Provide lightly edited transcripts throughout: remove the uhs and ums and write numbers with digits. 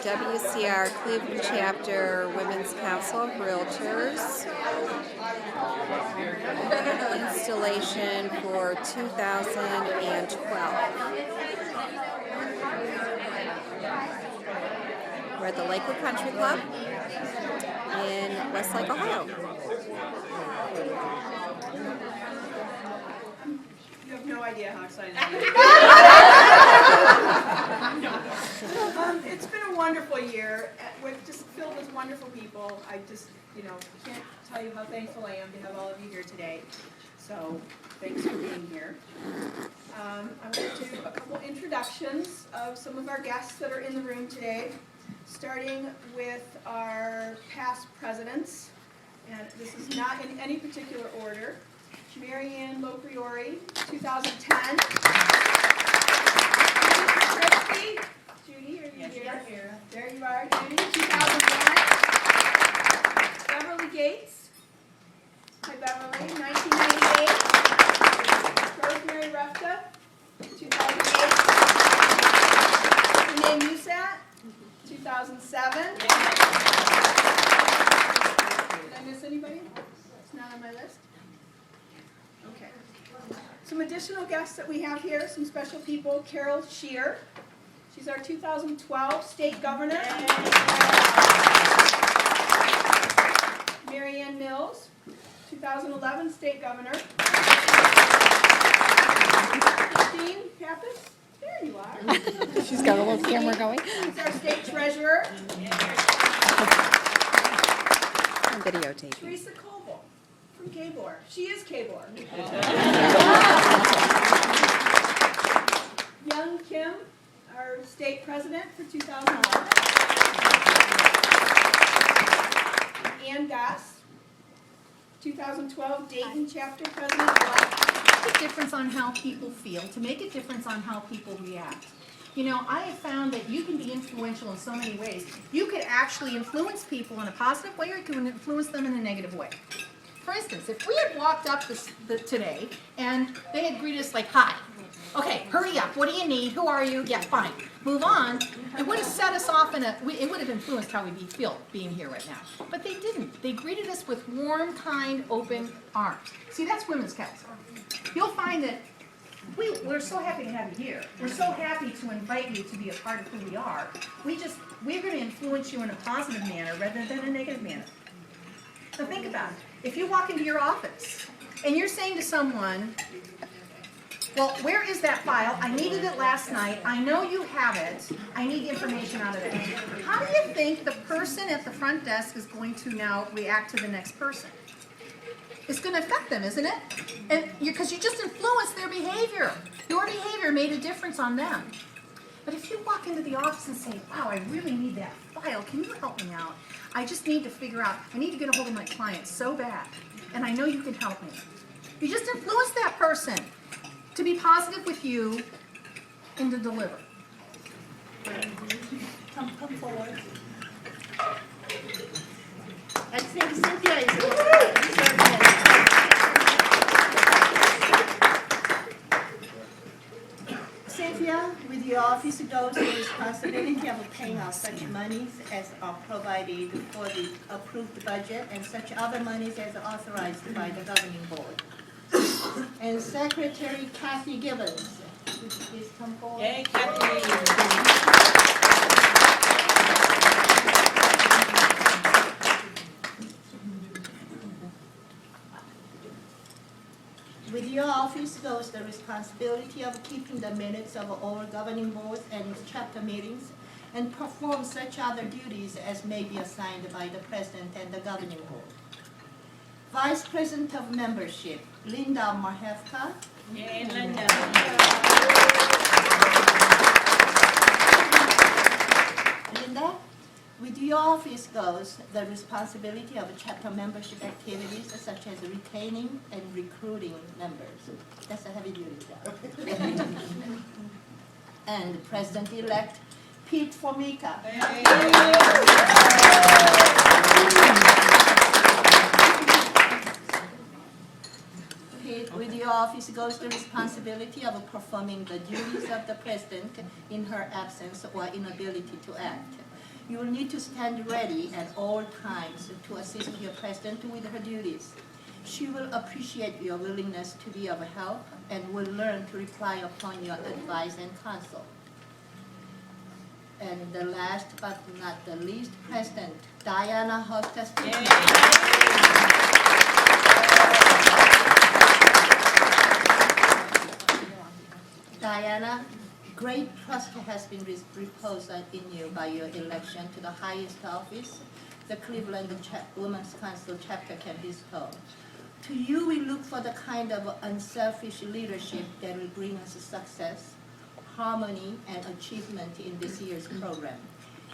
WCR Cleveland Chapter Women's Council of Realtors installation for 2012. We're at the Lakewood Country Club in Westlake, Ohio. You have no idea how excited I am. It's been a wonderful year. We're just filled with wonderful people. I just, can't tell you how thankful I am to have all of you here today. So, thanks for being here. I'm going to do a couple introductions of some of our guests that are in the room today, starting with our past presidents. And this is not in any particular order. Marianne Lopriori, 2010. Judy, are you here? There you are, Judy, 2001. Beverly Gates. Hi, Beverly, 1998. Rosemary Refta, 2008. Renee Musat, 2007. Did I miss anybody? It's not on my list. Okay. Some additional guests that we have here, some special people. Carol Shear. She's our 2012 state governor. Marianne Mills, 2011 state governor. Christine Pappas. There you are. She's got a little camera going. She's our state treasurer. I'm videotaping. Teresa Coble from Gabor. She is Gabor. Young Kim, our state president for 2011. Ann Goss, 2012 Dayton chapter president-elect. Make a difference on how people feel, to make a difference on how people react. I have found that you can be influential in so many ways. You could actually influence people in a positive way, or you can influence them in a negative way. For instance, if we had walked up today and they had greeted us like, "Hi, okay, hurry up, what do you need, who are you, yeah, fine, move on," it would have set us off it would have influenced how we feel being here right now. But they didn't. They greeted us with warm, kind, open arms. See, that's Women's Council. You'll find that we're so happy to have you here. We're so happy to invite you to be a part of who we are. We're going to influence you in a positive manner rather than a negative manner. Now think about it. If you walk into your office and you're saying to someone, "Well, where is that file? I needed it last night. I know you have it. I need information out of it." How do you think the person at the front desk is going to now react to the next person? It's going to affect them, isn't it? And because you just influenced their behavior. Your behavior made a difference on them. But if you walk into the office and say, "Wow, I really need that file. Can you help me out? I just need to figure out, I need to get a hold of my client so bad, and I know you can help me." You just influence that person to be positive with you and to deliver. Come forward. I think Cynthia is Cynthia, with your office goes the responsibility of paying out such monies as are provided for the approved budget and such other monies as authorized by the governing board. And Secretary Kathy Gibbons, would you please come forward? Hey, Kathy. With your office goes the responsibility of keeping the minutes of all governing boards and its chapter meetings and perform such other duties as may be assigned by the president and the governing board. Vice President of Membership, Linda Marhevka. Yay, Linda. Linda, with your office goes the responsibility of chapter membership activities such as retaining and recruiting members. That's a heavy duty job. And President-elect Pete Formica. Pete, with your office goes the responsibility of performing the duties of the President in her absence or inability to act. You will need to stand ready at all times to assist your president with her duties. She will appreciate your willingness to be of help and will learn to reply upon your advice and counsel. And the last but not the least, President Diana Hofstas. Diana, great trust has been reposed in you by your election to the highest office the Cleveland Women's Council chapter can bestow. To you, we look for the kind of unselfish leadership that will bring us success, harmony, and achievement in this year's program.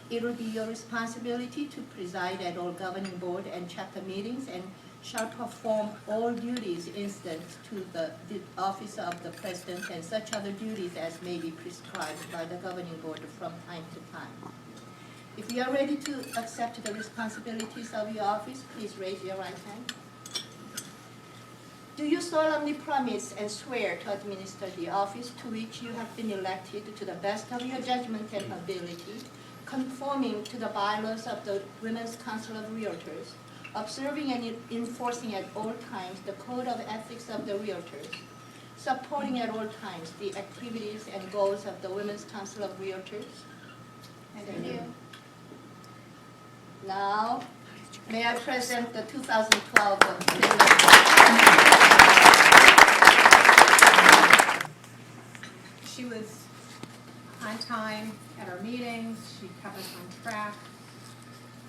It will be your responsibility to preside at all governing board and chapter meetings and shall perform all duties incident to the office of the president and such other duties as may be prescribed by the governing board from time to time. If you are ready to accept the responsibilities of your office, please raise your right hand. Do you solemnly promise and swear to administer the office to which you have been elected to the best of your judgment and ability, conforming to the bylaws of the Women's Council of Realtors, observing and enforcing at all times the code of ethics of the Realtors, supporting at all times the activities and goals of the Women's Council of Realtors? Thank you. Now, may I present the 2012 She was on time at our meetings, she kept us on track.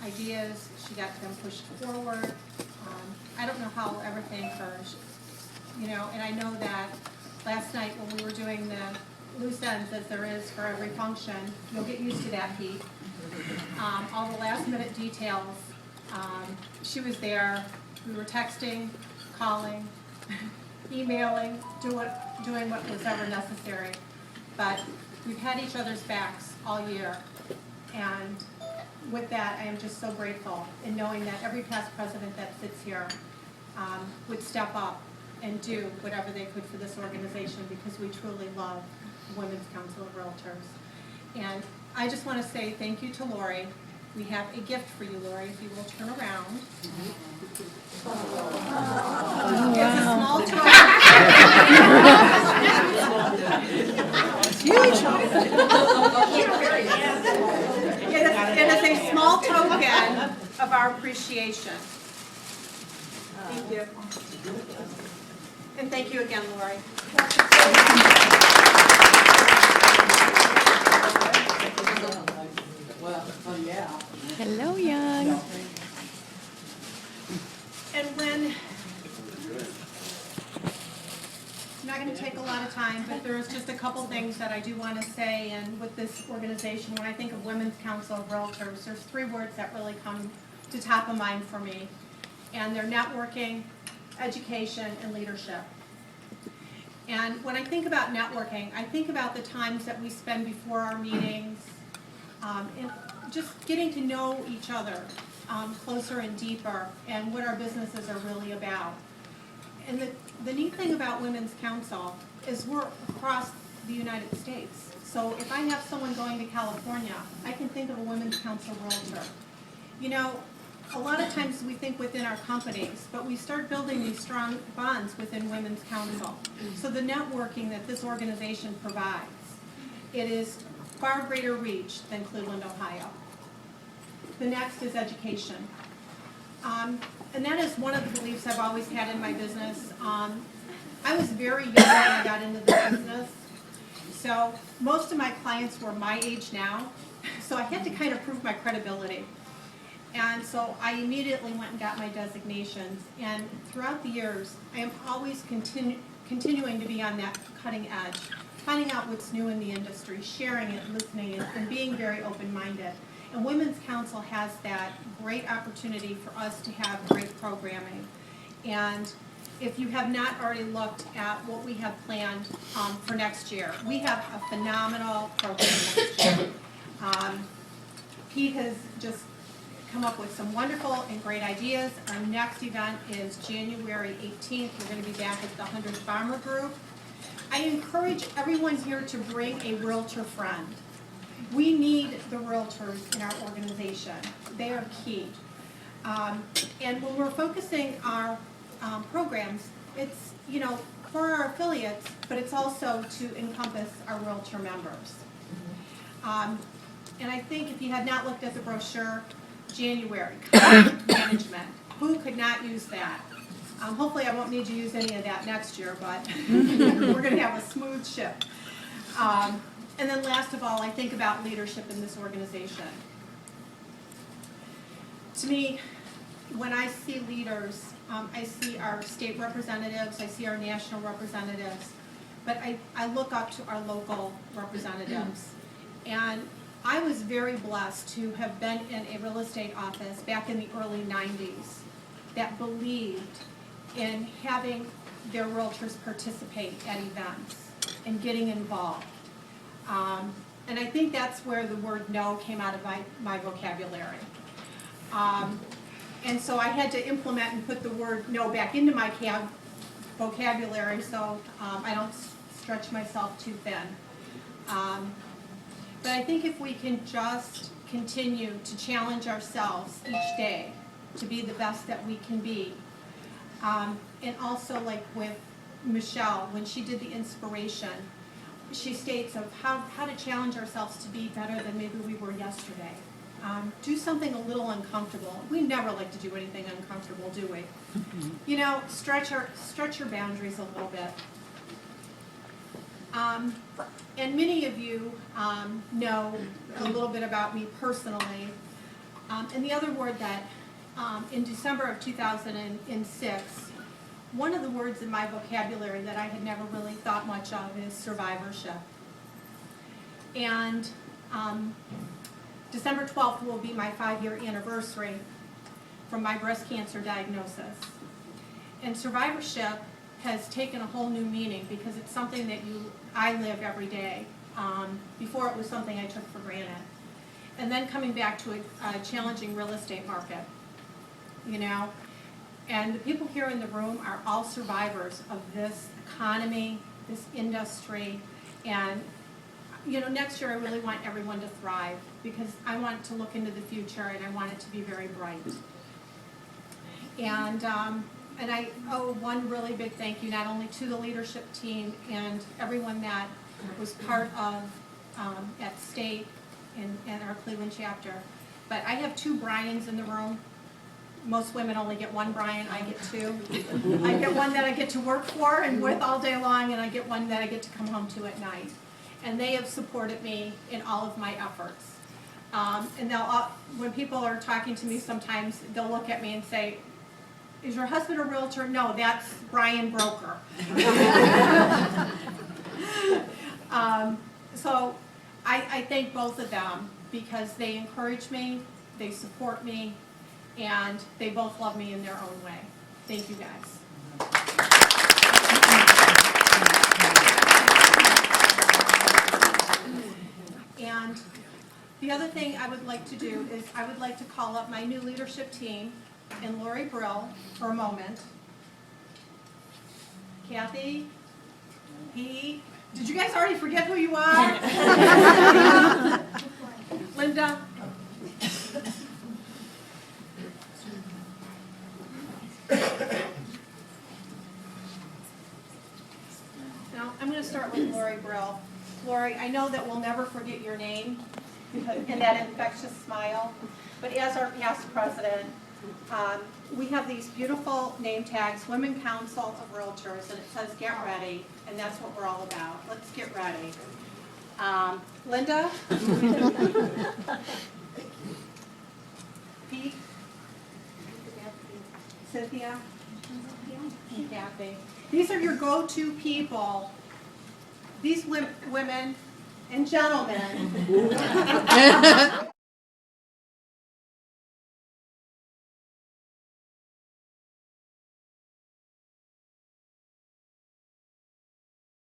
Ideas, she got them pushed forward. I don't know how I'll ever thank her, and I know that last night when we were doing the loose ends, as there is for every function, you'll get used to that, Pete. All the last minute details, she was there, we were texting, calling, emailing, doing what was ever necessary. But we've had each other's backs all year, and with that, I am just so grateful in knowing that every past president that sits here would step up and do whatever they could for this organization, because we truly love the Women's Council of Realtors. And I just want to say thank you to Lori. We have a gift for you, Lori, if you will turn around. It's a small token. It is a small token of our appreciation. Thank you. And thank you again, Lori. Hello, Young. And when, I'm not going to take a lot of time, but there's just a couple things that I do want to say. And with this organization, when I think of Women's Council of Realtors, there's three words that really come to top of mind for me. And they're networking, education, and leadership. And when I think about networking, I think about the times that we spend before our meetings, and just getting to know each other closer and deeper, and what our businesses are really about. And the neat thing about Women's Council is we're across the United States. So if I have someone going to California, I can think of a Women's Council Realtor. A lot of times we think within our companies, but we start building these strong bonds within Women's Council. So the networking that this organization provides, it is far greater reach than Cleveland, Ohio. The next is education. And that is one of the beliefs I've always had in my business. I was very young when I got into this business. So most of my clients were my age now. So I had to kind of prove my credibility. And so I immediately went and got my designations. And throughout the years, I am always continuing to be on that cutting edge, finding out what's new in the industry, sharing it, listening, and being very open-minded. And Women's Council has that great opportunity for us to have great programming. And if you have not already looked at what we have planned for next year, we have a phenomenal program next year. Pete has just come up with some wonderful and great ideas. Our next event is January 18th. We're going to be back at the 100 Farmer Group. I encourage everyone here to bring a realtor friend. We need the realtors in our organization. They are key. And when we're focusing our programs, it's, you know, for our affiliates, but it's also to encompass our realtor members. And I think if you had not looked at the brochure, January, conflict management, who could not use that? Hopefully I won't need to use any of that next year, but we're going to have a smooth ship. And then last of all, I think about leadership in this organization. To me, when I see leaders, I see our state representatives, I see our national representatives, but I look up to our local representatives. And I was very blessed to have been in a real estate office back in the early 90s that believed in having their realtors participate at events and getting involved. And I think that's where the word no came out of my vocabulary. And so I had to implement and put the word no back into my vocabulary so I don't stretch myself too thin. But I think if we can just continue to challenge ourselves each day to be the best that we can be, and also like with Michelle, when she did the inspiration, she states of how to challenge ourselves to be better than maybe we were yesterday. Do something a little uncomfortable. We never like to do anything uncomfortable, do we? You know, stretch your boundaries a little bit. And many of you know a little bit about me personally. And the other word that in December of 2006, one of the words in my vocabulary that I had never really thought much of is survivorship. And December 12th will be my 5-year anniversary from my breast cancer diagnosis. And survivorship has taken a whole new meaning because it's something that I live every day. Before it was something I took for granted. And then coming back to a challenging real estate market, you know. And the people here in the room are all survivors of this economy, this industry, and you know, next year I really want everyone to thrive because I want to look into the future and I want it to be very bright. And I owe one really big thank you not only to the leadership team and everyone that was part of at state and our Cleveland chapter, but I have 2 Brians in the room. Most women only get 1 Brian, I get 2. I get one that I get to work for and with all day long, and I get one that I get to come home to at night. And they have supported me in all of my efforts. And when people are talking to me sometimes, they'll look at me and say, is your husband a realtor? No, that's Brian Broker. So I thank both of them because they encourage me, they support me, and they both love me in their own way. Thank you guys. And the other thing I would like to do is I would like to call up my new leadership team and Lori Brill for a moment. Kathy, Pete, did you guys already forget who you are? Linda. Now, I'm going to start with Lori Brill. Lori, I know that we'll never forget your name and that infectious smile, but as our past president, we have these beautiful name tags, Women Council of Realtors, and it says get ready, and that's what we're all about. Let's get ready. Linda? Pete? Cynthia? And Kathy. These are your go-to people. These women and gentlemen